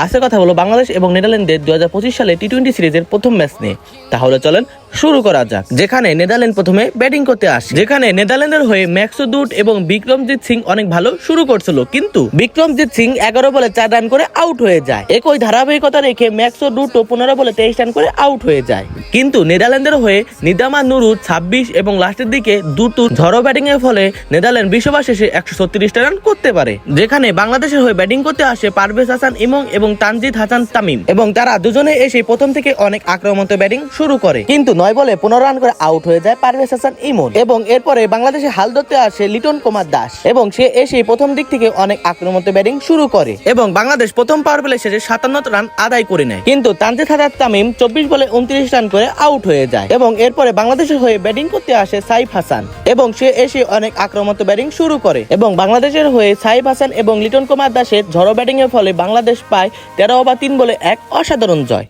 আজকে কথা হলো বাংলাদেশ এবং নেদারল্যান্ডের 2025 সালে টি-20 সিরিজের প্রথম ম্যাচ নিয়ে। তাহলে চলেন শুরু করা যাক। যেখানে নেদারল্যান্ড প্রথমে ব্যাটিং করতে আসে, যেখানে নেদারল্যান্ডের হয়ে ম্যাক্সো দুট এবং বিক্রমজিৎ সিং অনেক ভালো শুরু করছিল, কিন্তু বিক্রমজিৎ সিং 11 বলে 4 রান করে আউট হয়ে যায়। একই ধারাবাহিকতা রেখে ম্যাক্সো দুটো 15 বলে 23 রান করে আউট হয়ে যায়। কিন্তু নেদারল্যান্ডের হয়ে নিদামা নুরু 26 এবং লাস্টের দিকে দুটো ঝড়ো ব্যাটিং এর ফলে নেদারল্যান্ড 20 ওভার শেষে 136 রান করতে পারে। যেখানে বাংলাদেশের হয়ে ব্যাটিং করতে আসে পারভেজ হাসান ইমন এবং তানজিদ হাসান তামিম, এবং তারা দুজনে এসে প্রথম থেকে অনেক আক্রমণাত্মক ব্যাটিং শুরু করে, কিন্তু 9 বলে 15 রান করে আউট হয়ে যায় পারভেজ হাসান ইমন। এবং এরপরে বাংলাদেশে হাল ধরতে আসে লিটন কুমার দাস, এবং সে এসে প্রথম দিক থেকে অনেক আক্রমণাত্মক ব্যাটিং শুরু করে, এবং বাংলাদেশ প্রথম পাওয়ার প্লে শেষে 57 রান আদায় করে নেয়। কিন্তু তানজিদ হাসান তামিম 24 বলে 29 রান করে আউট হয়ে যায়। এবং এরপরে বাংলাদেশের হয়ে ব্যাটিং করতে আসে সাইফ হাসান, এবং সে এসে অনেক আক্রমণাত্মক ব্যাটিং শুরু করে, এবং বাংলাদেশের হয়ে সাইফ হাসান এবং লিটন কুমার দাসের ঝড়ো ব্যাটিং এর ফলে বাংলাদেশ পায় 13 ওভার 3 বলে 1 অসাধারণ জয়।